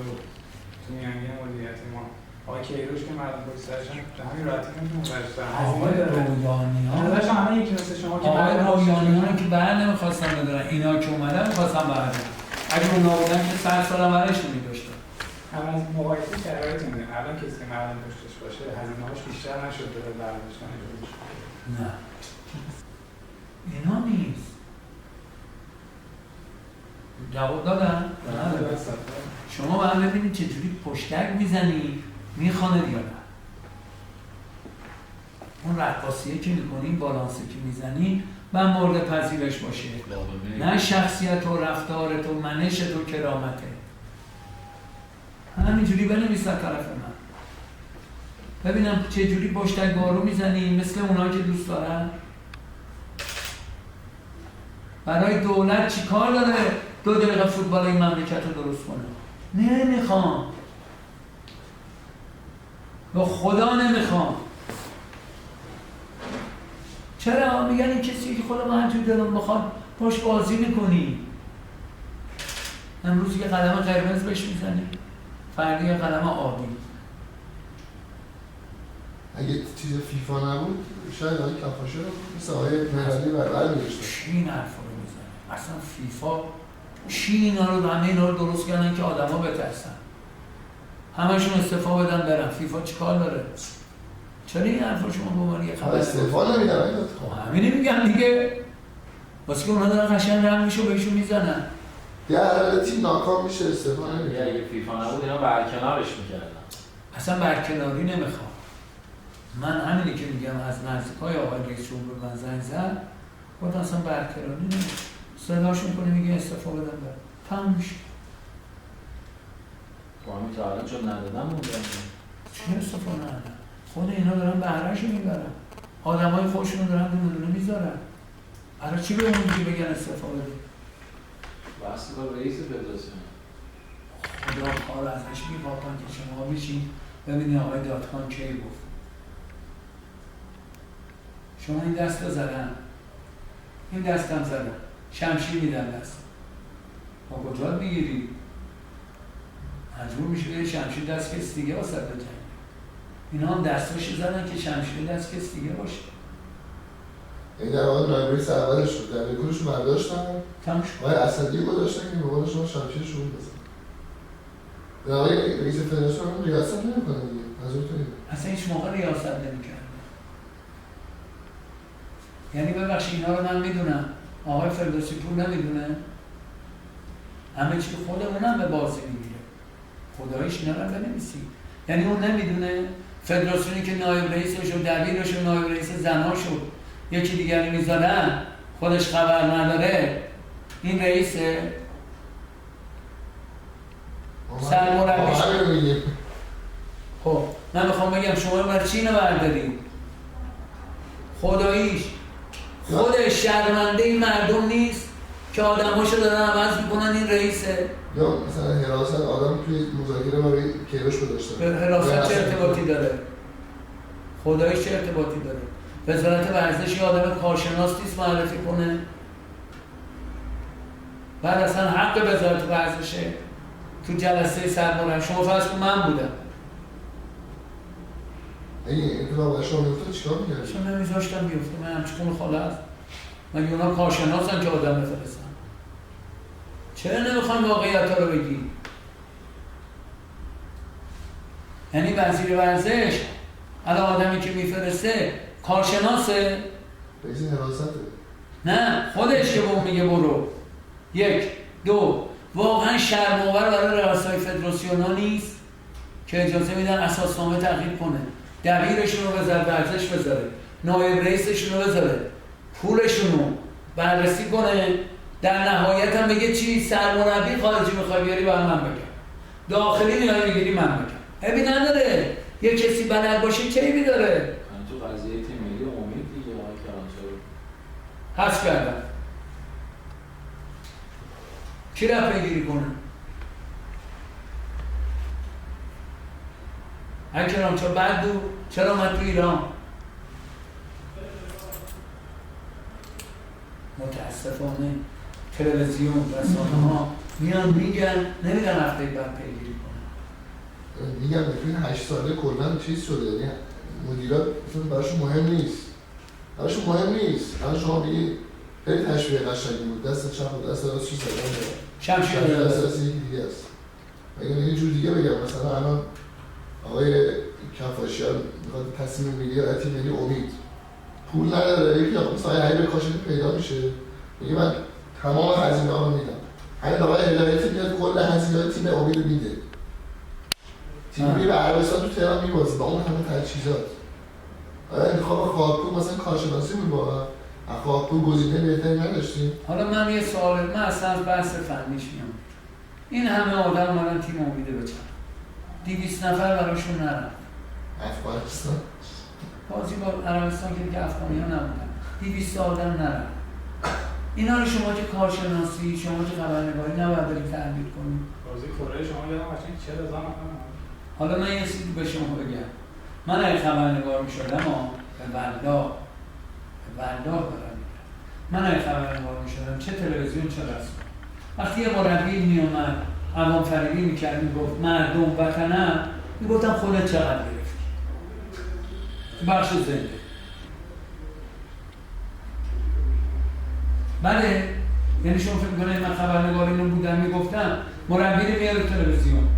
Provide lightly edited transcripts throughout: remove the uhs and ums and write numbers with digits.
بود تو میانگین مدیریت ما آقای کیروش که مردم پشت سرشن به همین راحتی نمیتونن ورش دارن آقای رویانیان داشت همه یکی مثل شما که آقای رویانیان که بر نمیخواستن بدارن اینا که اومدن میخواستن بردارن اگه اونا بودن که 100 سال برش نمیداشتن هم از مقایسه شرایط میدیم الان کسی که مردم پشتش باشه هزینه‌هاش بیشتر نشد به برداشتن خودش نه اینا نیست جواب دادن؟ نه شما باید ببینید چجوری پشتک میزنی میخوانه یا نه اون رقاصیه که میکنی بالانسه که میزنی من مورد پذیرش باشه نه شخصیت و رفتارت و منشت و کرامته همینجوری بنویسن طرف من ببینم چجوری پشتک بارو میزنی مثل اونا که دوست دارن برای دولت چی کار داره 2 دقیقه فوتبال این مملکت رو درست کنه نمیخوام به خدا نمیخوام چرا میگن این کسی که خدا من تو دلم بخواد باش بازی میکنی امروز یه قلم قرمز بهش میزنی فردا یه قلم آبی اگه چیز فیفا نبود شاید آقای کفاشه رو مثل آقای مهرانی برمی‌داشتن چی این حرفا رو میزنه اصلا فیفا چی اینا رو همه اینا رو درست کردن که آدما بترسن همشون استعفا بدن برن فیفا چیکار داره چرا این حرفا شما به عنوان یه خبر استعفا نمیدن خب همین میگم دیگه واسه که اونا دارن قشنگ رنگ میشه و بهشون میزنن یه هر تیم ناکام میشه استعفا نمیدن اگه فیفا نبود اینا برکنارش میکردن اصلا برکناری نمیخوام من همینی که میگم از نزدیکای آقای رئیس جمهور من زنگ زد گفتم اصلا برکناری نمیخوام صداشون کنه میگه استعفا بدن برن تموم میشه همین تا الان چون ندادن موندن چی استعفا ندادن خود اینا دارن بهرهشو میبرن آدمای خودشون دارن دونه میذارن برای چی به اون دیگه بگن استعفا بده واسه با رئیس فدراسیون خدا کار ازش میپاپن که شما بشین ببینید آقای دادخان کی گفت شما این دست رو زدن این دستم زدن شمشیر میدن دست ما کجا میگیری مجبور میشه به شمشیر دست کسی دیگه واسه بجنگی اینا هم دستاشو زدن که شمشیر دست کسی دیگه باشه این در واقع نایب رئیس اولش شد در بکرش برداشتن آقای اسدی گذاشتن که به قول شما شمشیر شروع بزن آقای رئیس فدراسیون هم ریاست نمیکنه دیگه منظورتون اصلا هیچ موقع ریاست نمی‌کرد یعنی ببخشید اینا رو من میدونم آقای فردوسی پور نمیدونه همه چی خودمونم به بازی میگیره خداییش اینا رو بنویسی یعنی اون نمیدونه فدراسیونی که نایب رئیسش و دبیرش و نایب رئیس زناش و یکی دیگری میذارن خودش خبر نداره این رئیسه سرمربیش خب من میخوام بگم شما برای چی اینو بردارید خداییش خودش شرمنده این مردم نیست که آدماشو دارن عوض میکنن این رئیسه یا مثلا حراست آدم توی مذاکره ما به کیروش گذاشتن حراست چه ارتباطی داره خداییش چه ارتباطی داره وزارت ورزش یه آدم کارشناس نیست معرفی کنه بعد اصلا حق وزارت ورزشه تو جلسه سرمربی شما فرض کن من بودم اگه اتفاق شما میفته چیکار می‌کردید؟ شما نمیذاشتم بیفته من همچون خاله هست مگه اونا کارشناسن که آدم بفرستن چرا نمیخوان واقعیت ها رو بگی؟ یعنی وزیر ورزش الان آدمی که میفرسته کارشناسه؟ رئیس حراسته نه خودش که به اون میگه برو 1 2 واقعا شرم‌آور برای رؤسای فدراسیون ها نیست که اجازه میدن اساسنامه تغییر کنه دبیرشون رو وزارت ورزش بذاره نایب رئیسشون رو بذاره پولشون رو بررسی کنه در نهایت هم بگه چی سرمربی خارجی میخوای بیاری باید من بگم داخلی میخوای بگیری من بگم عیبی نداره یه کسی بلد باشه چه عیبی داره تو قضیه تیم ملی امید دیگه آقای کرانچو حذف کردن کی رفت بگیری کنه کرانچو بعد دو چرا من تو ایران متاسفانه تلویزیون رسانه‌ها میان میگن نمیدن هفته بعد پیگیری کنن. میگم ببین 8 ساله کلا چیز شده، یعنی مدیرات مثلا براشون مهم نیست. الان شما بگی خیلی تشبیه قشنگی بود، دست چپ و دست راست چی زدن داره. شمشیر دست راست یکی دیگه است. اگه یه جور دیگه بگم مثلا الان آقای کفاشیان میخواد تصمیم میگیره تیم ملی امید پول نداره، یکی مثلا حبیب کاشانی پیدا میشه میگه من تمام هزینه‌ها رو میدم. همین آقای هدایتی میاد کل هزینه‌های تیم امید رو میده. تیم ملی به عربستان تو تهران میبازه با اون همه تجهیزات. انتخاب خاکپور مثلا کارشناسی بود واقعا. خاکپور گزینه بهتری نداشتیم. حالا من یه سوال، من اصلا از بحث فنیش میام. این همه آدم اومدن تیم امیده بچن. 200 نفر براشون نرفت. افغانستان بازی با عربستان که دیگه افغانی‌ها نبودن. 200 آدم نرفت. اینا رو شما که کارشناسی، شما که خبرنگاری نباید برید تحلیل کنید. بازی کره شما یادم قشنگ 40,000 نفر. حالا من یه چیزی به شما بگم. من اگه خبرنگار می‌شدم به والله دارم. من اگه خبرنگار می‌شدم چه تلویزیون چه رسانه. وقتی یه مربی میومد عوام فریبی می‌کرد میگفت مردم وطنم، میگفتم خودت چقدر گرفتی. بخش زنده. بله، یعنی شما فکر کنید من خبرنگار اینو بودم میگفتم مربی رو میاره تلویزیون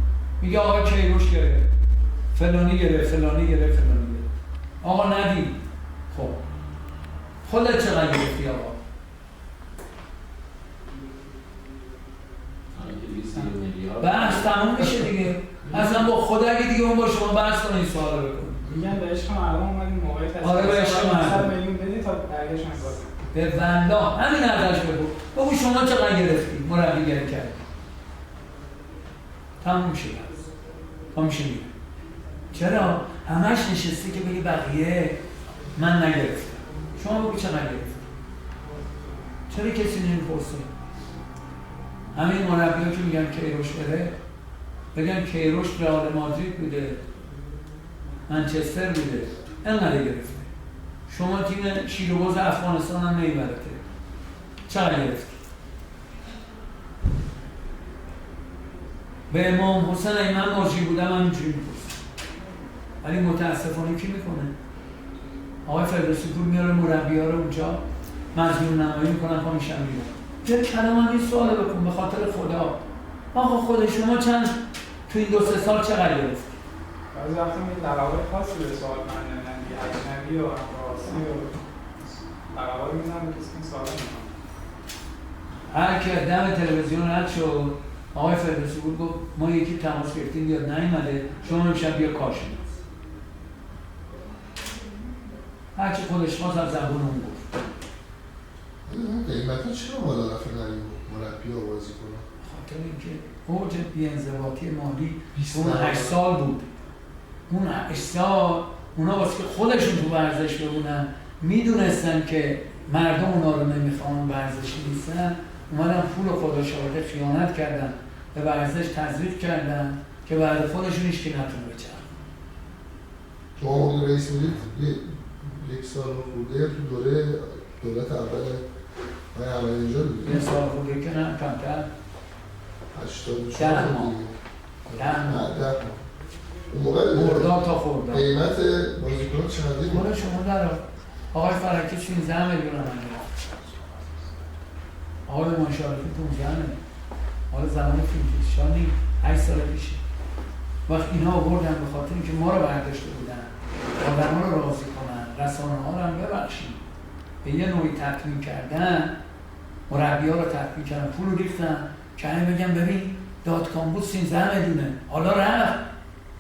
میگه آقا کیروش گرفت، فلانی گرفت. آقا ندیم. خب خودت چقدر گرفتی آقا؟ بحث تموم میشه دیگه. اصلا با خود اگه دیگه اون با شما بحث کنه این سوال رو بکنید. میگن به عشق مردم اومدیم موقعی آره به عشق مردم. میلیون بدی تا برگشت نکنید. به والله همین ازش بگو شما چقدر گرفتی مربیگری کردی. تموم شد. چرا؟ همش نشسته که بگی بقیه من نگرفتم. شما بگو چقدر گرفتی. چرا کسی نمیپرسه؟ همین مربی‌ها که میگن کیروش بره بگن کیروش رئال مادرید بوده، منچستر بوده، اینقدر گرفته. شما تیم شیروباز افغانستان هم نمیبرده. چقدر گرفتی؟ به امام حسین اگه من مرجی بودم من اینجوری میپرسم. ولی متاسفانه کی میکنه؟ آقای فردوسی پور میاره مربی‌ها رو اونجا مظلوم نمایی میکنن پا میشن میرن. یه کلمه این سوال بکن به خاطر خدا. آقا خود شما چند تو این 2-3 سال چقدر گرفتی؟ بعضی وقتا میگه لقبای خاصی به سوال من نمیدن، اجنبی و افراسی و لقبای میدن به کسی که سوال نمیدن. هر که دم تلویزیون رد شد آقای فردوسی بود گفت ما یکی تماس گرفتیم بیاد نیومده، شما امشب بیا کارشناس. هر چی خودش خواست از زبون اون گفت. قیمتا چرا بالا رفت مربی ها بازی کنن؟ خاطر اینکه اوج بی‌انضباطی مالی اون 8 سال بود. اون 8 سال اونا واسه که خودشون تو ورزش بمونن میدونستن که مردم اونا رو نمیخوان، ورزشی نیستن، اومدن پول خدا شاهده خیانت کردن، به ورزش تزریق کردن که بعد خودشون هیچ کی نتونه بچرخه. شما مدیر رئیس بودید یک سال خورده تو دوره دولت اول احمدی نژاد بود. یه سال خورده که نه کمتر 84 10 ماه. اون موقع مرداد تا خرداد قیمت بازیکن چقدر بود؟ مال شما در آقای فرکی 16 میلیون هم گرفت. آقای منشارفی 15 میلیون. حالا زمان فیلمکشانی 8 سال پیشه. وقت اینا آوردن به خاطر اینکه ما رو برداشته بودن، آدما رو راضی کنن، رسانه ها رو هم ببخشید. به یه نوعی تطمیع کردن، مربی‌ها رو تطمیع کردن، پول رو ریختن که همین بگم ببین داتکام بود 13 میلیونه، حالا رفت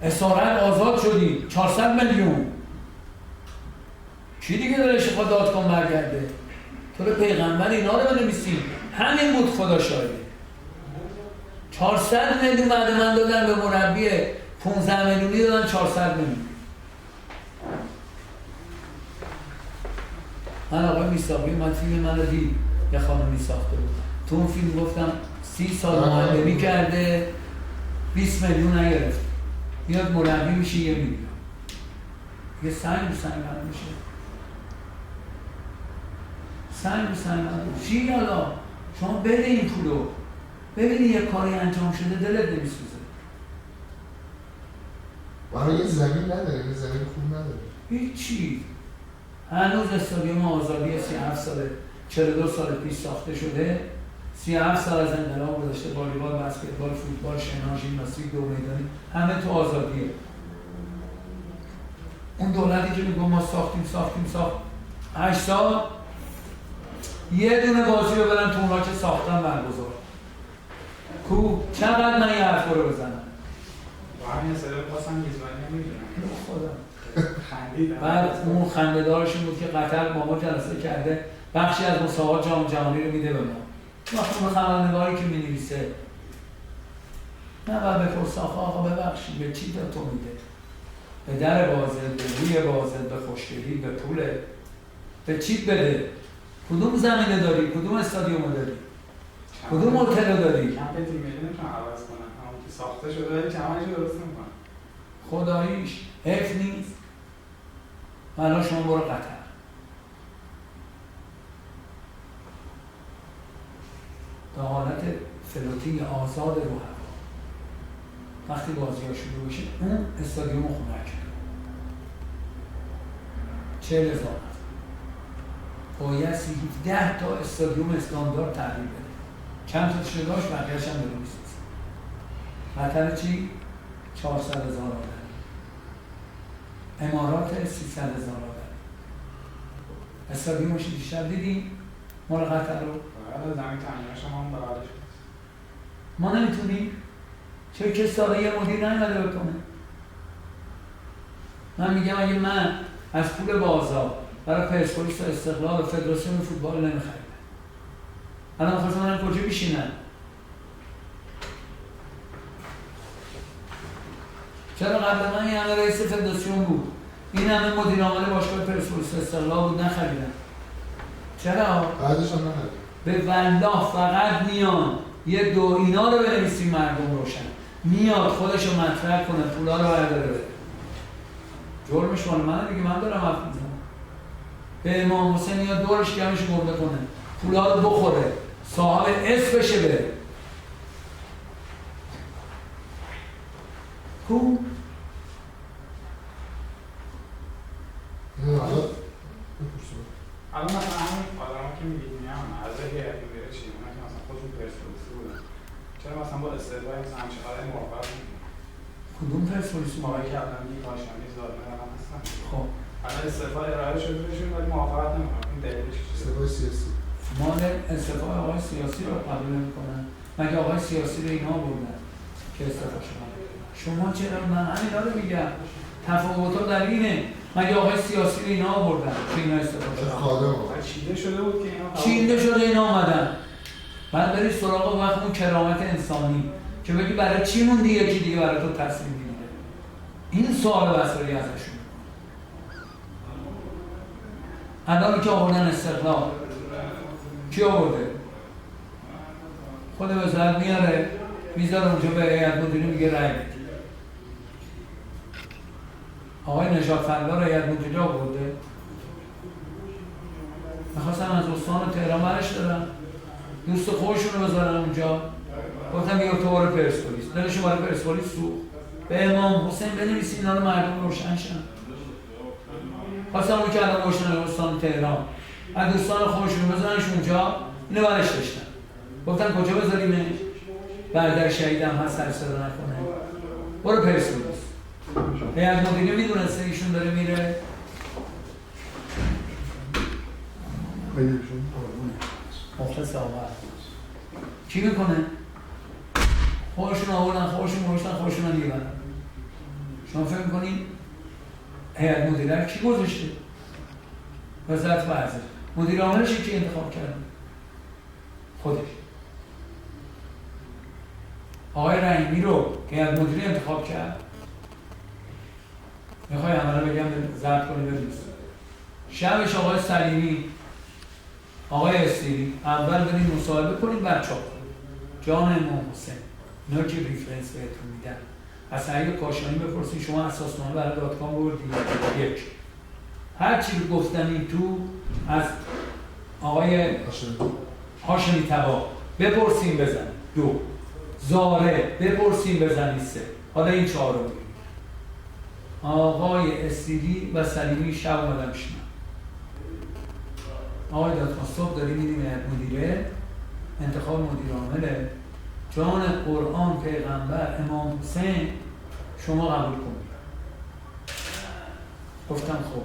اسارت آزاد شدی 400 میلیون. کی دیگه داره شفا داتکام برگرده؟ تو رو پیغمبر اینا رو بنویسیم. همین بود خدا شاهده. 400 میلیون بعد من دادن به مربی 15 میلیونی دادن 400 میلیون. من آقای میساقی من فیلم من رو دید، یه خانمی ساخته بود. تو اون فیلم گفتم 30 سال معلمی کرده 20 میلیون نگرفت. میاد مربی میشه 1 میلیون. یه سنگ میشه. سنگ چی حالا؟ شما بده این پولو. ببینی یه کاری انجام شده دلت نمیسوزه. ما یه زمین نداریم، یه زمین خوب نداریم. هیچی. هنوز استادیوم آزادی 37 ساله 42 سال پیش ساخته شده. 37 سال از انقلاب گذشته، والیبال، بسکتبال، فوتبال، شنا، ژیمناستیک، دو میدانی همه تو آزادیه. اون دولتی که میگه ما ساختیم 8 سال یه دونه بازی رو برن تو اونها که ساختن برگزار. کو چقدر من یه حرف رو بزنم؟ همین سبب خواستم میزبانی نمیدونم خدا خندیدم. بعد اون خنده‌دارش این بود که قطر با ما جلسه کرده بخشی از مسابقات جام جهانی رو میده به ما. وقتی اون خبرنگاری که می‌نویسه نه باید بپرس آقا ببخشید به چی تو میده؟ به در بازل، به روی بازل، به خوشگلی، به پوله، به چی بده؟ کدوم زمینه داری؟ کدوم استادیوم داری؟ کدوم هتل داری؟ کمپ تیم ملی نمیتونن عوض کنن، همون که ساخته شده ولی کمرش درست نمیکنن. خداییش حیف نیست. الان شما برو قطر. تا حالت فلوتینگ آزاد رو هوا. وقتی بازی ها شروع بشه اون استادیوم خنک 40,000 نفر باید 17 تا استادیوم استاندارد تغییر بده. چند تا چه داشت بقیه‌اش هم داره میسازه. قطر چی؟ 400,000 آدم. امارات 300,000 آدم. استادیومش بیشتر دیدیم مال قطر رو. باید زمین تعمیرش هم بغلش بود. ما نمیتونیم. چه کسی داره یه مدیر نیامده بکنه؟ من میگم اگه من از پول بازار برای پرسپولیس و استقلال و فدراسیون فوتبال نمیخریدم، الان می‌خواستم من کجا بشینم؟ چرا قبل من این همه رئیس فدراسیون بود، این همه مدیر عامل باشگاه پرسپولیس و استقلال بود نخریدم؟ چرا؟ بعدش هم نخریدم. به والله فقط میان یه دو اینا رو بنویسیم مردم روشن میاد خودش رو مطرح کنه پولا رو برداره بده. جرمش مال منه دیگه، من دارم حرف میزنم. به امام حسین میاد دورش گمش برده کنه پولا رو بخوره صاحب اسم بشه بره. کو؟ الان مثلا همین آدما که میگید میان از هیئت مدیره چی اونا که مثلا خودشون پرسپولیسی بودن، چرا مثلا با استعفای مثلا همچین آدمی موافقت نمی‌کنن؟ کدوم پرسپولیسی؟ آقای کلانی، کاشانی، زادمه هم هستن. خب الان استعفا ارائه شده بهشون ولی موافقت نمی‌کنن. این دلیلش چیه؟ استعفای سیاسی. مال استعفای آقای سیاسی رو قبول نمی‌کنن. مگه آقای سیاسی رو اینا بردن که استعفا شدن؟ شما چرا؟ من همینا رو میگم. تفاوت‌ها در اینه. مگه آقای سیاسی رو اینا آوردن که اینا استفاده شدن؟ چیده شده بود که اینا چیده شده اینا آمدن. بعد بری سراغ وقت اون کرامت انسانی که بگی برای چی موندی یکی دیگه برای تو تصمیم میگیره. این سوال بسری ازشون. الان که آوردن استقلال کی آورده؟ خود وزارت میاره میذاره اونجا به هیئت مدیره میگه رأی بدید. آقای نژاد فروار هیئت مدیره آورده. میخواستن از استان تهران برش دارن دوست خودشون رو بذارن اونجا. گفتم بیا تو برو پرسپولیس. دلشون برای پرسپولیس سوخت. به امام حسین بنویسین اینا رو مردم روشن شن. خواستم اون که الان روشن استان تهران از دوستان خودشون بذارنش اونجا اینو برش داشتن. گفتن کجا بذاریمش؟ برادر شهیدم هست سر صدا نکنه. برو پرسپولیس. هیئت مدیره میدونسته ایشون داره میره. مخلص آقا چی میکنه؟ خودشون آوردن خودشون گذاشتن خودشون رو دیگرن. شما فکر میکنین هیئت مدیره کی گذاشته؟ وزارت ورزش. مدیر عاملش کی انتخاب کرده؟ خودش. آقای رحیمی رو هیئت مدیره انتخاب کرد. میخوای عملا بگم ضبط کنی بدونست. شبش آقای سلیمی آقای استیری اول برید مصاحبه کنید بعد چاپ کنید. جان امام حسین اینا که ریفرنس بهتون میدن. از سعید کاشانی بپرسید شما اساسنامه برای داتکام بردید. یک هر چی رو گفتنی تو از آقای هاشمی طبا بپرسیم بزن. 2 زاره بپرسیم بزنید 3. حالا این 4 رو بگیم. آقای اسیدی و سلیمی شب اومدم شما آقای دادخواه صبح داریم میدیم مدیره انتخاب مدیر عامله جان قرآن پیغمبر امام حسین شما قبول کنید. گفتم خب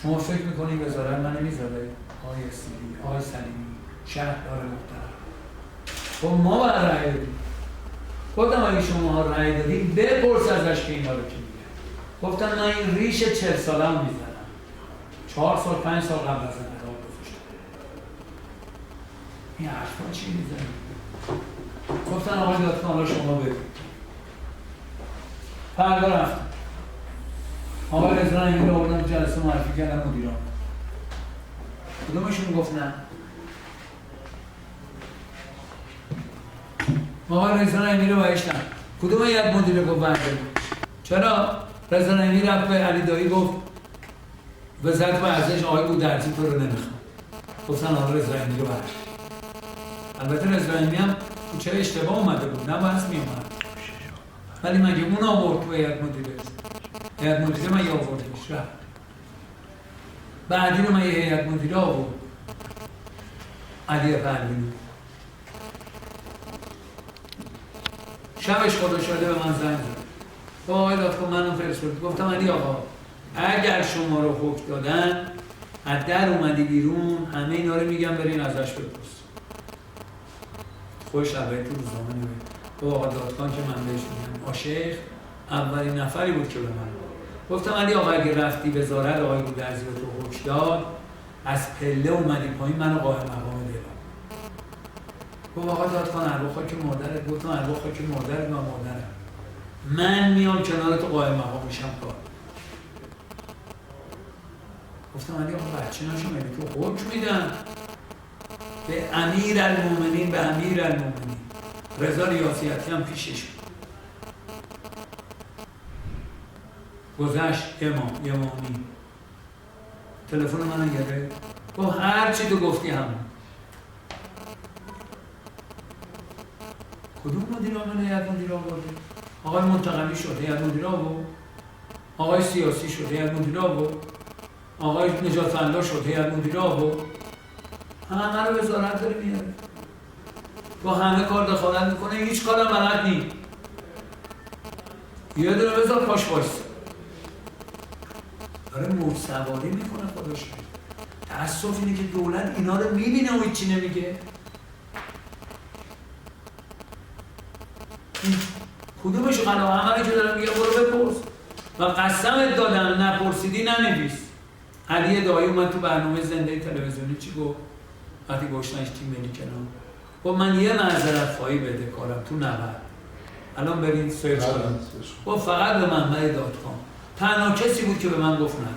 شما فکر میکنید وزارت من نمیذاره؟ آقای اسیدی آقای سلیمی شهردار محترم خب ما باید رأی بدیم. گفتم اگه شما رأی دادید بپرس ازش که اینا رو که میگه. گفتم من این ریش 40 سالم میزنم 4 سال 5 سال قبل از انقلاب گذاشتم این حرفا چی میزنید؟ گفتن آقای دادخواه حالا شما بگید. فردا رفتم آقای رضا نعیمی رو آوردم جلسه معرفی کردم مدیران. کدومشون گفت نه؟ آقای رضا نعیمی رو بهشتم. کدوم هیئت مدیره گفت بنده؟ چرا؟ رضا نعیمی رفت به علی دایی گفت وزارت ورزش آقای گودرزی تو رو نمیخوام. گفتن آقای رضا نعیمی رو بهشت. البته رضا نعیمی هم چه اشتباه اومده بود نه بس میومد ولی مگه اون آورد تو هیئت مدیره؟ هیئت مدیره من آوردش رفت بعدی رو من هیئت مدیره آورد علی پروینی. شبش خدا شده به من زنگ زد با آقای دادخواه منو فرستاد. گفتم علی آقا اگر شما رو حکم دادن از در اومدی بیرون همه اینا رو میگم برین ازش بپرس. خوش عبایی تو روزنامه نوشت با آقا دادخواه که من بهش میگم آشیخ اولین نفری بود که به من گفتم علی آقا اگه رفتی وزارت آقای گودرزی رو تو حکم داد از پله اومدی پایین منو قائم مقام دارم. گفت آقا دادخواه ارواح خاک مادرت. گفتم ارواح خاک مادرت و مادرم من میام کنار تو قائم مقام میشم کار. گفتم علی آقا بچه نشو مگه تو حکم میدن به امیرالمومنین به امیرالمومنین رضا ریاضیاتی هم پیشش بود. گذشت امامی تلفن منو گرفت گفت هر چی تو گفتی همون. کدوم مدیر عامل هیئت مدیره آورده؟ آقای منتقمی شد هیئت مدیره آورد، آقای سیاسی شد هیئت مدیره آورد، آقای نجات الله شد هیئت مدیره آورد. همه رو وزارت داره میاره با همه کار دخالت میکنه هیچ کارم بلد نی. یه دونه بذار پاش بایسته داره موج سواری میکنه خودش. تأسف اینه که دولت اینا رو میبینه و هیچی نمیگه. کدومش قناه همه رو که دارم میگه برو بپرس و قسمت دادم نپرسیدی ننویس. علی دایی اومد تو برنامه زنده تلویزیونی چی گفت؟ وقتی گشتنش تیم ملی کنم گفت من یه معذرت خواهی بده کارم تو 90 الان برین سرچ کنم گفت فقط به محمد دادخواه تنها کسی بود که به من گفت نه.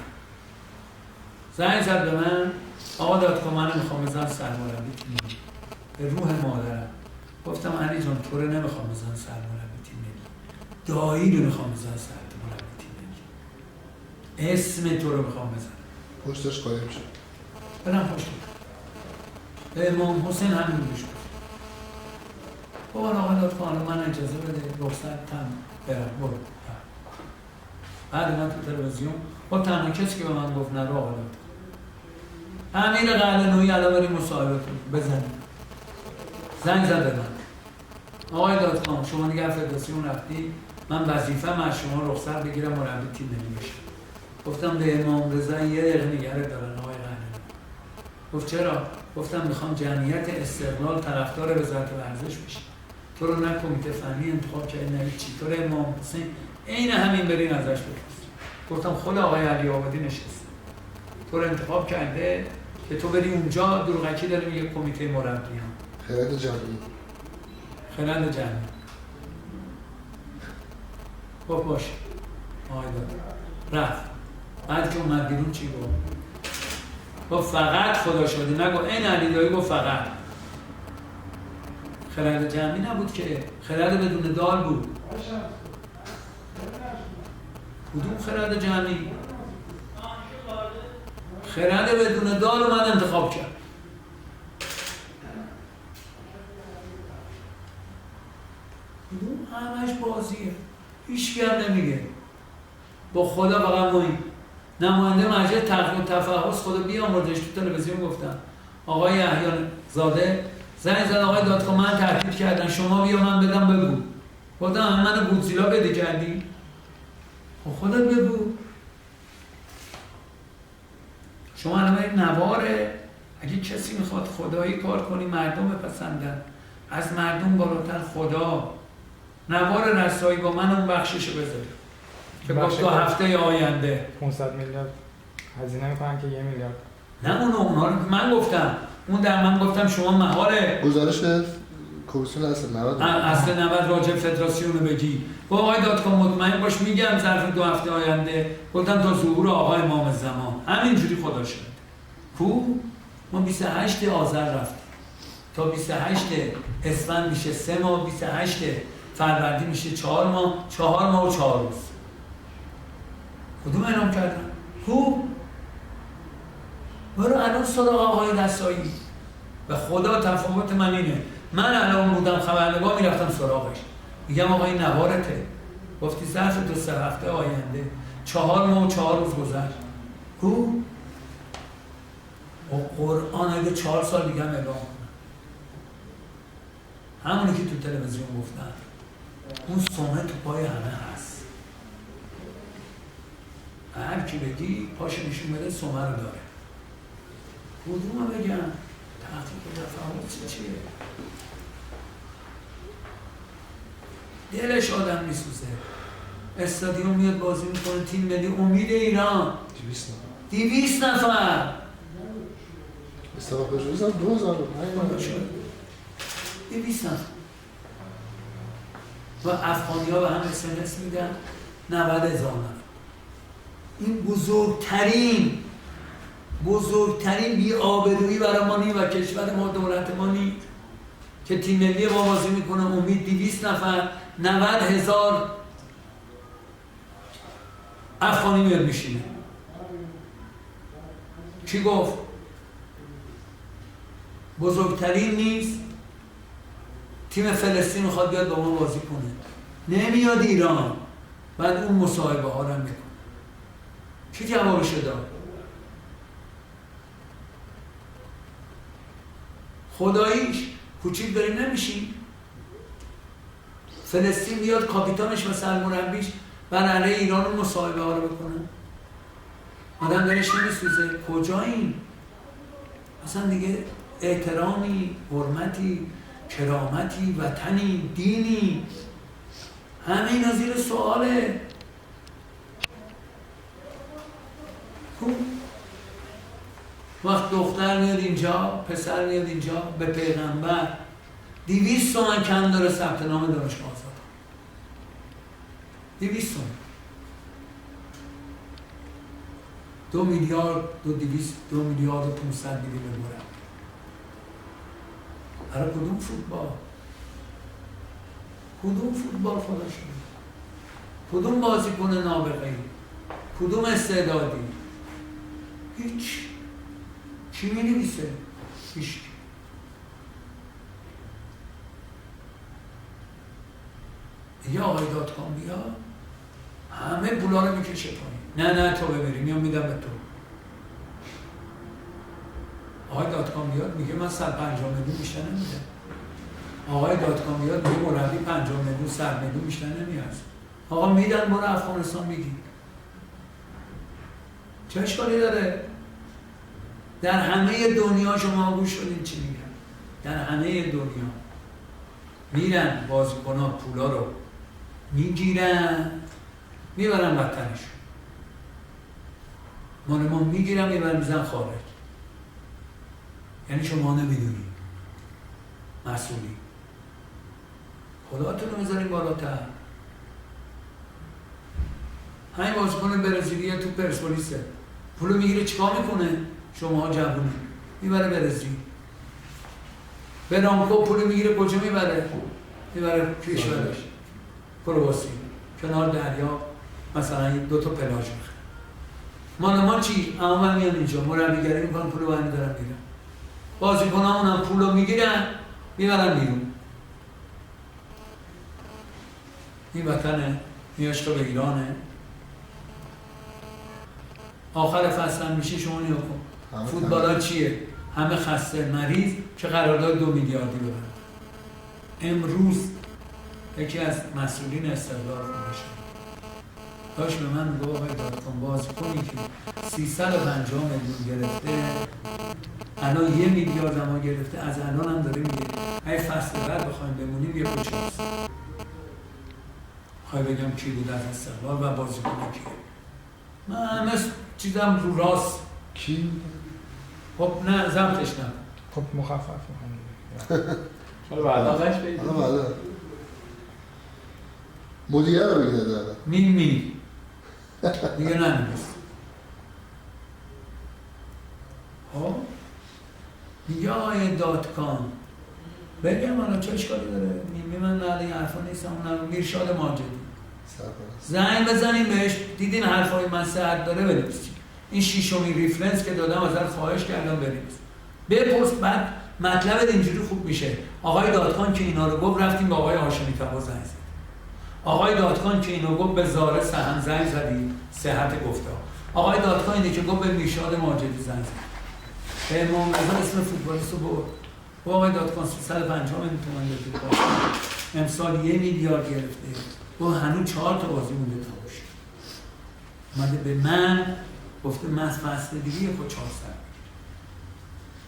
زنگ زد به من آقا دادخواه من میخوام بزن سرمربی تیم ملی به روح مادرم. گفتم علی جان تو رو نمیخوام بزن سرمربی تیم ملی دایی رو میخوام بزن سرمربی تیم ملی اسم تو رو میخوام بزن. پشتش قایم شد برم پشت به امام حسین همین روش بود. بابا آقا دادخواه من اجازه بده رخصت تن برم برو. بعد من تو تلویزیون با تنها کسی که به من گفت نرو آقا دادخواه امیر قلعه‌نویی الان بریم مصاحبه بزنیم. زنگ زد به من آقای دادخواه شما دیگه فدراسیون رفتی من وظیفه‌م از شما رخصت بگیرم مربی تیم ملی بشم. گفتم به امام رضا یه دقیقه نگره دارن آقای قلعه‌نویی. گفت چرا؟ گفتم میخوام جمعیت استقلال طرفدار وزارت ورزش بشه. تو رو نه کمیته فنی انتخاب کرد نه چی. تو رو امام حسین عین همین برین ازش بپرسید. گفتم خود آقای علی آبادی نشسته تو رو انتخاب کرده که تو بری اونجا دروغکی داره میگه کمیته مربیان خرد جمعی خرد جمعی. گفت باشه آقای داد رفت. بعد که اومد بیرون چی گفت؟ گفت فقط خدا شده نگو این علی دایی گفت فقط خرد جمعی نبود که خرد بدون دال بود. کدوم خرد جمعی؟ خرد بدون دال رو من انتخاب کرد. هیچ هم نمیگه. با خدا فقط مهم نماینده مجلس تحقیق و تفحص خدا بیامردش تو تلویزیون گفتن آقای یحیی زاده زنگ زد آقای دادگاه من تحقیق کردن شما بیا من بدم بگو. گفتم من گودزیلا بده کردی؟ خودت بگو. شما الان این نواره اگه کسی میخواد خدایی کار کنی مردم بپسندن از مردم بالاتر خدا نوار رسایی با من اون بخششو بذاری که با 2 هفته آینده 500 میلیارد هزینه میکنن که 1 میلیارد نه اونها رو من گفتم اون در من گفتم شما محاله گزارش کمیسیون اصل 90 راجع فدراسیون رو بگی با آقای دادگاه مطمئن باش میگم ظرف 2 هفته آینده گفتم تا ظهور آقای امام زمان همینجوری خدا شد کو ما 28 آذر رفتیم تا 28 اسفند میشه 3 ماه 28 فروردین میشه 4 ماه 4 ماه و 4 روز کدوم اعلام کردن؟ کو؟ برو الان سراغ آقای رسایی و خدا تفاوت من اینه من الان بودم خبرنگار میرفتم سراغش میگم آقای نوارته گفتی ظرف 2-3 هفته آینده 4 ماه و 4 روز گذشت کو؟ و قرآن اگه 4 سال دیگه هم اعلام کنم همونی که تو تلویزیون گفتن اون سمه تو پای همه هست هر کی بگی پاش نشون بده سمه رو داره کدوم بگم تحقیق و تفاوت چیه دلش آدم میسوزه استادیوم میاد بازی میکنه تیم ملی امید ایران 200 نفر استفاده بجوز هم 2005 200 نفر و افغانی ها به هم SMS میدن 90,000 نفر این بزرگترین بی‌آبرویی برای ما نی و کشور ما دولت ما نی که تیم ملی ما بازی میکنه امید 200 نفر 90,000 افغانی میاد میشینه کی گفت؟ بزرگترین نیست تیم فلسطین میخواد بیاد با ما بازی کنه نمیاد ایران بعد اون مصاحبه ها رو میکنه چی جوابشو داد؟ خداییش کوچیک داریم نمیشیم فلسطین بیاد کاپیتانش و سرمربیش بر علیه ایران اون مصاحبه ها رو بکنه آدم دلش نمیسوزه کجاییم؟ اصلا دیگه احترامی، حرمتی، کرامتی، وطنی، دینی همه اینا زیر سواله وقت دختر میاد اینجا پسر میاد اینجا به پیغمبر 200 تومن کم داره ثبت نام دانشگاه آزاد 200 تومن 2 میلیارد 2 میلیارد و 500 میلیون ببرم برای کدوم فوتبال خدا شده کدوم بازیکن نابغه‌ای کدوم استعدادی هیچ چی می‌نویسه هیچ دیگه آقای دادکام بیا همه پولا رو میکشه پایین نه تو ببری میام میدم به تو آقای دادکام بیاد میگه من 150 میلیون بیشتر نمیدم آقای دادکام بیاد میگه مربی 50 میلیون 100 میلیون بیشتر نمیارزه آقا میدن برو افغانستان میگی چه اشکالی داره در همه دنیا شما گوش شدین چی میگن در همه دنیا میرن بازیکن‌ها پولا رو میگیرن میبرن وطنشون ما میگیرن میبرن میزن خارج یعنی شما نمیدونی مسئولی خداتون رو میذاریم بالاتر همین بازیکن برزیلی تو پرسپولیسه پولو میگیره چیکار میکنه شما جوونی میبره برزیل برانکو پولو میگیره کجا میبره کشورش کرواسی کنار دریا مثلا 2 تا پلاژ میخره ما چی اما میان اینجا مربیگری میکنن پولو برمی دارن میرن بازیکنامون هم پولو میگیرن میبرن بیرون این وطنه این عشق به ایرانه. آخر فصل هم میشه شما نیا کن فوتبال ها چیه؟ همه خسته مریض که قرارداد 2 میلیاردی ببرن. امروز یکی از مسئولین استقلال خودشه داشت به من میگه آقای دادکام بازیکنی که 350 میلیون گرفته الان 1 میلیارد ما گرفته از الان هم داره میگه اگه فصل بعد بخوایم بمونیم 1 و 400. خواهی بگم کی بود از استقلال و بازیکن کیه؟ من همه چیزم رو راست. کی؟ خب نه ضبطش نه. خب مخفف میکنم. حالا بعدا قش بگید. حالا بعدا. مدیر رو بگید داره. می دیگه نمیست. خب میگه آقای دادکام بگم الان چه اشکالی داره؟ میگه من نه این حرفا نیستم. اونم میرشاد ماجدی زنگ بزنیم بهش دیدین حرفای من صحت داره بنویسید. این 6مین ریفرنس که دادم ازت خواهش کردم بنویس. بپرس بعد مطلب اینجوری خوب میشه. آقای دادکام که اینا رو گفت رفتیم با آقای هاشمی تبا زنگ زدیم. آقای دادکام که اینو گفت به زاره سهن زنگ زدیم صحت گفته. آقای دادکام اینه که گفت به میرشاد ماجدی زنگ زدیم. به امام رضا اسم فوتبالیست رو برد. آقای دادکام 350 میلیون تومان داده. امسال 1 میلیارد گرفته. و هنوز 4 تا بازی مونده تموم شد. اومده به من گفته من از فصل دیگه خود 400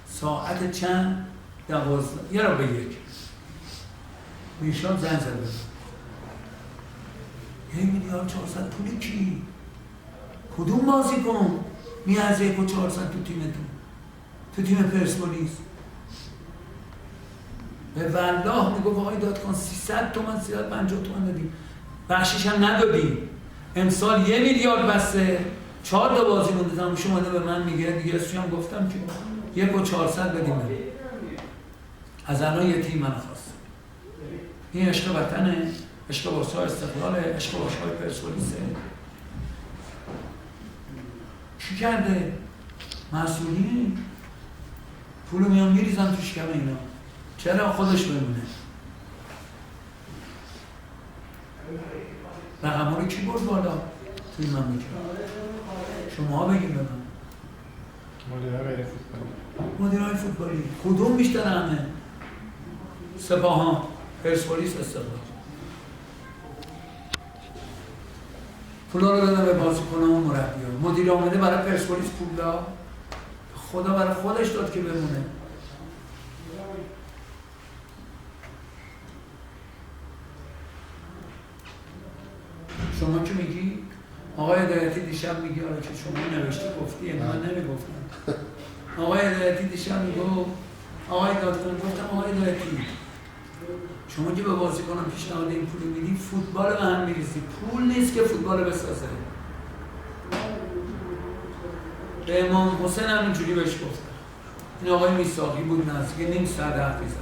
ساعت چند؟ 12 یه را به 1 میشاد زنگ زده 1 میلیارد 400 پول کی؟ کدوم بازی کن؟ میارزه 1 و 400 تو تیمتون تو تیم پرسپولیس به والله میگو آقای دادکام 300 تومن 350 تومن دادیم بخشش هم ندادیم. امسال 1 میلیارد بسته 4 تا بازی مونده تموم شد. اومده به من میگه دیگه اسمش هم گفتم که 1 و 400 بدیم. از الان یه تیم من خواست. این عشق وطنه، عشق باشگاه استقلاله، عشق باشگاه پرسپولیسه. چی کرده؟ مسئولین پولو میان میریزن تو شکم اینا. چرا خودش بمونه؟ رقم ها رو کی برد بالا؟ توی من میکنم شما بگیم به من مدیرهای غیر فوتبالی مدیرهای فوتبالی کدوم بیشتر همه؟ سپاهان، پرسپولیس، استقلال. پولا رو دادن به بازیکنان و مربیان. مدیر آمده برای پرسپولیس پول داد. خدا برای خودش داد که بمونه. شما که میگی آقای هدایتی دیشب میگی آره که شما نوشتی گفتی من نمیگفتم. آقای هدایتی دیشب میگو آقای دادکام گفتم آقای هدایتی شما که به بازیکنان پیشنهاد این پول میدی فوتبال به هم میریزی. پول نیست که فوتبال بسازه. به امام حسین هم اینجوری بهش گفتم. این آقای میثاقی بود نزدیک نیم ساعت حرف می‌زد.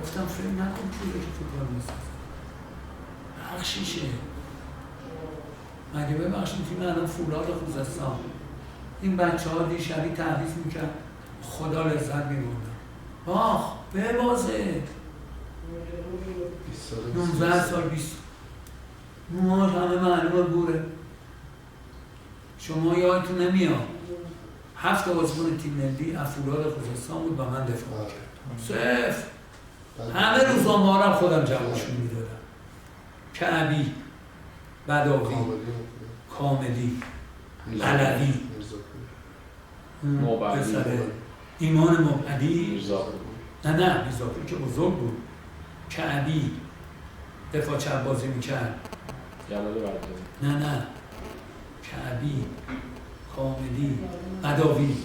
گفتم فکر نکن پولی که فوتبال بسازه. بخشیشه. مگه ببخشید تیم الان فولاد خوزستان این بچه‌ها دیشبی تحریف میکرد خدا لذت می‌بردن. آخ ببازه 19 سال 20 موهاش همه معلومه بوره. شما یادتون نمیاد 7 بازیکن تیم ملی از فولاد خوزستان بود با من دفاع کرد. صفر. همه روزنامه‌ها رو خودم جوابشون میدادم. کعبی، بداوی، کاملی، علوی، ایمان مبعدی، نه میرزاپور که بزرگ بود. کعبی دفاع چپ بازی میکرد. نه کعبی، کاملی، بداوی،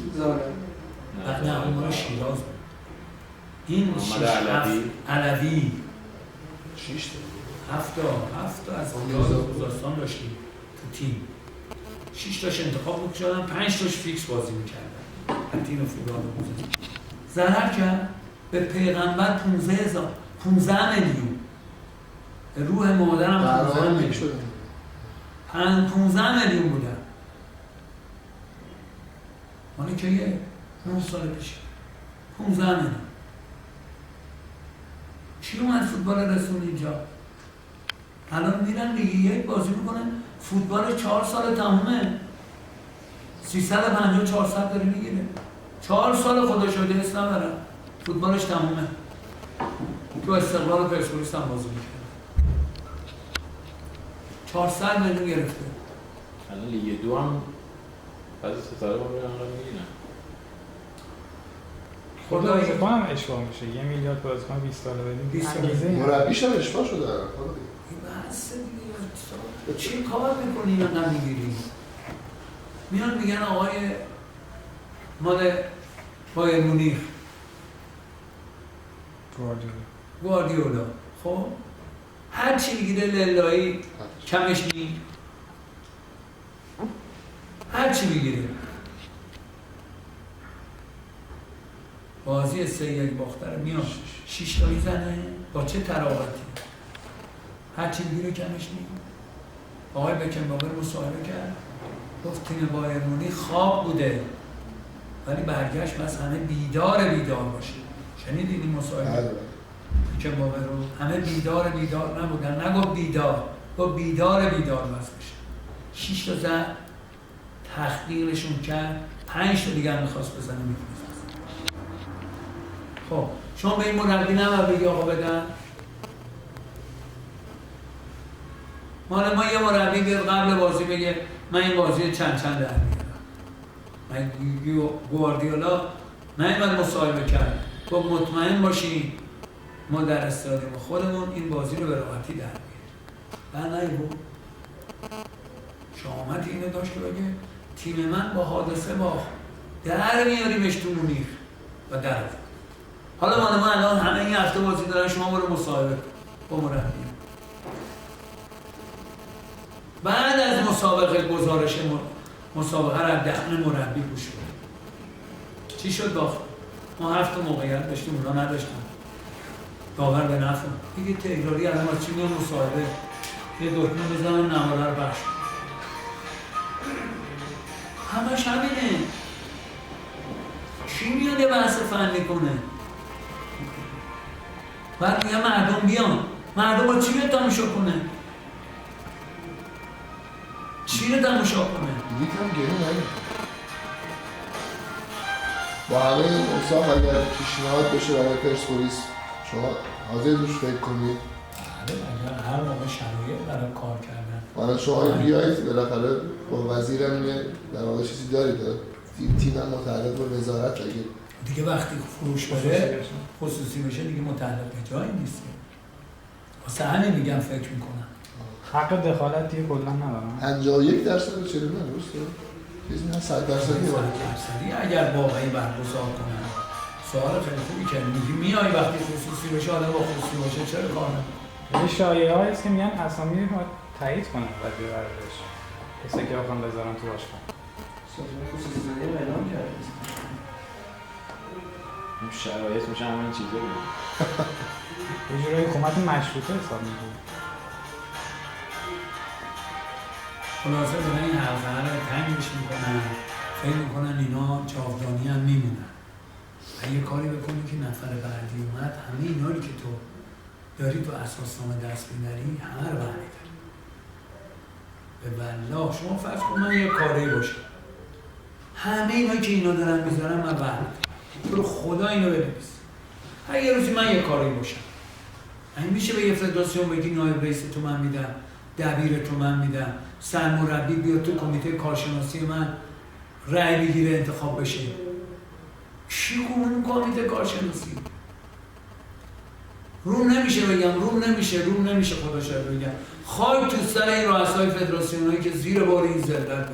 نه اون مال شیراز بود. این علوی 7 تا از خوزستان داشتیم تو تیم. 6 تاش انتخاب می‌کردن 5 تاش فیکس بازی می‌کردن. تیم فولاد خوزستان ضرر کرد به پیغمبر 15 میلیون. روح مادرم 15 میلیون شد. 15 میلیون بودن. مالی که 9 سال پیش 15 میلیون. چی اومد فوتبال رسون اینجا؟ الان میرن لیگ 1 بازی میکنن، فوتبال 4 سال تمومه، 350 400 داره میگیره، 4 سال خدا شده اسم نبرن، فوتبالش تمومه. تو استقلال و پرسپولیس هم بازی میکنه، 400 میلیون گرفته. الان لیگ 2 هم بعضی ستاره ما میرن رو میگیرن. خود بازیکن هم اشباه میشه، 1 میلیارد بازیکن 20 ساله بدیم 20 ساله. انگیزه مربیش هم اشباه شده. بحث دیگه چی کار میکنی اینقدر میگیری؟ میان میگن آقای مال بایر مونیخ گواردیولا، خب هر چی میگیره للهی کمش نی، هر چی میگیره. بازی 3-1 باختره میاد 6 تا میزنه با چه تراوتی، هر چی میگیره کمش نی. آقای بکنباور مصاحبه کرد گفت تیم بایر مونیخ خواب بوده ولی برگشت بس همه بیدار باشه. شنیدید این مصاحبه بکنباور رو؟ همه بیدار نبودن، نگفت بیدار، گفت بیدار بس بشه. 6 تا زد، تحقیرشون کرد، 5 تا دیگر میخواست بزنه میتونست بزنه. خب شما به این مربی نباید بگی آقا بدن؟ مال ما یه مربی بیاد قبل بازی بگه من این بازی چند در میارم. من گواردیولا نمیاد مصاحبه کرد، گفت مطمئن باشین ما در استادیوم خودمون این بازی رو به راحتی در میاریم. نه نگو شامت اینو داشت که بگه تیم من با حادثه باخت، در میاریمش تو مونیخ و در. حالا ما الان همه این هفته بازی دارن، شما برو مصاحبه با مربی. بعد از مسابقه گزارش مسابقه را دهن مربی گوش کنید. چی شد باخت؟ ما 7 موقعیت داشتیم اونا نداشتن. داور به نفع. دیگه تکراری الان ما چی میان مصاحبه یه دکمه بزنن نماره رو بخش. همش همینه. چی میاد یه بحث فنی کنه؟ بعد میگه مردم بیان. مردم با چی میاد تماشا کنه؟ چی رو تماشا کنه؟ لیگ هم گیری نگه با همه این اوصاف اگر پیشنهاد بشه برای پرسپولیس شما حاضر روش فکر کنید؟ بله هر موقع شرایط برای کار کردن. حالا شما بیایید بالاخره با وزیرم در واقع چیزی دارید، تیم هم متعلق به وزارت دیگه وقتی فروش بره خصوصی بشه دیگه متعلق به جایی نیست. واسه همین میگم فکر میکنم حق دخالت دیگه کلا ندارم. 51% چرا نه درسته؟ چیزی نه 100% اگر واقعی برگزار کنن. سوال خیلی خوبی کردی. میای وقتی خصوصی بشه آدم با خصوصی باشه چرا کار نمی‌کنه؟ یه شایعه‌ای هست که میگن اسامی رو تایید کنن وزیر ورزش. کسی که بخوام بذارن تو باشگاه. سازمان خصوصی زدی اعلام کرد. این شرایط میشه همین چیزا بود. یه جورایی حکومت مشروطه حساب می‌کنه. خلاصه دارن این حلقه رو تنگش میکنن، فکر میکنن اینا جاودانی هم میمونن. اگه کاری بکنی که نفر بعدی اومد همه اینا که تو داری تو اساسنامه دست میبری همه رو برمی‌داری. به والله شما فرض کن من یه کاری باشم همه اینا که اینا دارن میذارن من برمی‌دارم. تو رو خدا اینو بنویس. اگه روزی من یه کاری باشم این میشه به یه فدراسیون بگی نایب رئیس تو من میدم، دبیر تو من میدم، سرمربی بیاد تو کمیته کارشناسی من رأی بگیره انتخاب بشه. چی اون کمیته کارشناسی؟ روم نمیشه خدا شاید بگم. خاک تو سر این رؤسای فدراسیونایی که زیر بار این ذلت برن.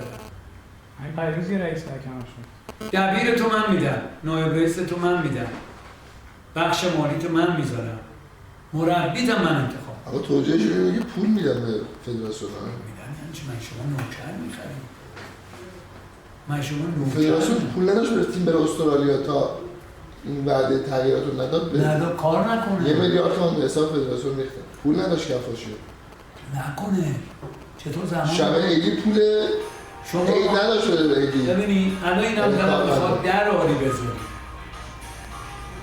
همین پیروز یه رئیس تکمل شد. دبیر تو من میدم، نایب رئیس تو من میدم، بخش مالی تو من میذارم، مربی تا من انتخاب. آقا توجیه شده میگه پول میدن به فدراسیون ها؟ میدن یعنی چی؟ من شما نوکر میخریم. من شما نوکر فدراسیون پول نداشت بره تیم بره استرالیا تا این وعده تغییرات رو نداد کار نکنه. 1 میلیارد تومان به حساب فدراسیون ریختن. پول نداشت کفاشی نکنه. چطور زمان شبه عیدی پول شما عید نداشت بده به عیدی. ببینید الان این هم میخواد در آری بذاری.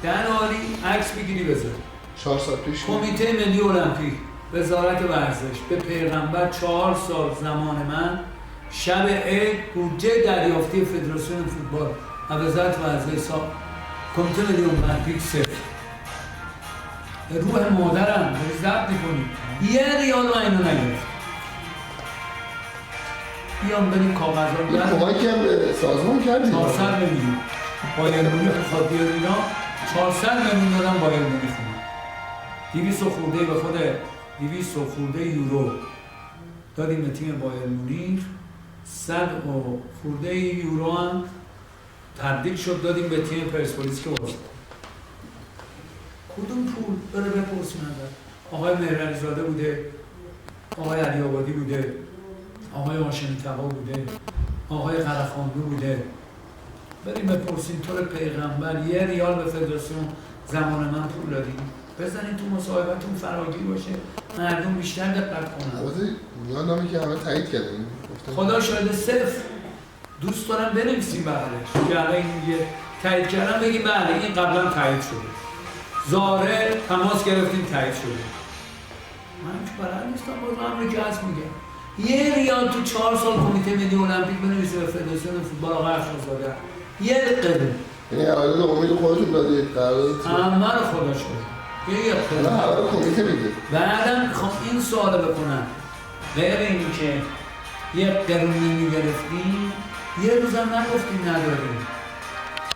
در آری عکس بگیری بذاری. 4 سال پیش کمیته ملی المپیک وزارت ورزش به پیغمبر 4 سال زمان من شب عید بودجه دریافتی فدراسیون فوتبال و وزارت ورزش کمیته ملی المپیک 0. روح مادرم ضبط می‌کنی 1 ریال من اینو نگرفت. بیام بریم کاغذها رو این کمکی هم به سازمان کردیم 400 میلیون بایر مونیخ بخواد بیاد اینا 400 میلیون دادم بایر مونیخ 200 خورده به خود 200 خورده یورو دادیم به تیم بایر مونیخ 100 خورده یورو هم تبدیل شد دادیم به تیم پرسپولیس که واسه کدوم پول بره بپرسیم ازش آقای مهرعلی زاده بوده آقای علی آبادی بوده آقای هاشمی طبا بوده آقای قرخاندو بوده بریم بپرسیم طور پیغمبر 1 ریال به فدراسیون زمان من پول دادیم بزنید تو مصاحبتون فراگیر باشه مردم بیشتر دقت کنن. البته میان نامی که همه تایید کردیم خدا شاهد 0 دوست دارم بنویسیم بغلش که الان این میگه تایید کردم بگیم بله این قبلا تایید شده ظاهر تماس گرفتیم تایید شده. من که بلد نیستم باز امریکا هست میگه 1 ریال تو 4 سال کمیته ملی المپیک بنویسه به فدراسیون فوتبال آقای افشارزاده 1 قدم یعنی قرارداد امید خودتون دادید قرارداد همه رو خدا شده یه قدم همه رو کمیته میده. بعدم میخوام این سوال بکنم غیر اینی که 1 قرون نمیگرفتیم یه روزم نگفتیم نداریم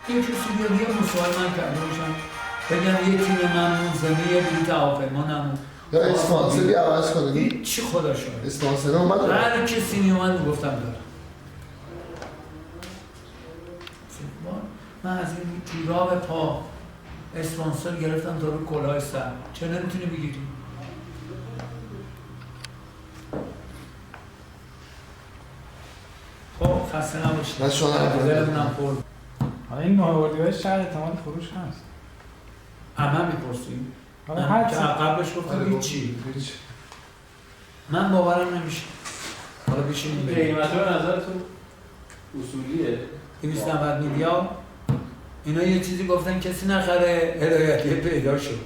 یه کسی بیاد یه مسائل من کرده باشم بگم یه تیم من منظمه یه بلیط هواپیما نمون یا اسپانسری عوض کنید چی خدا شده اسپانسر اومد هر کسی میومد گفتم دارم من از این جوراب پا اسپانسر گرفتم تا رو کلاه سر چه نمیتونی بگیری؟ خب خسته نباشید من شما دلمونم پر حالا این 9 اردیبهشت شاید احتمال فروش هست من میپرسیم حالا هر چی قبلش گفتم هیچی من باورم نمیشه حالا بشینیم بریم قیمت به نظرتون اصولیه 290 میلیارد اینا یه چیزی گفتن کسی نخره هدایتی پیدا شد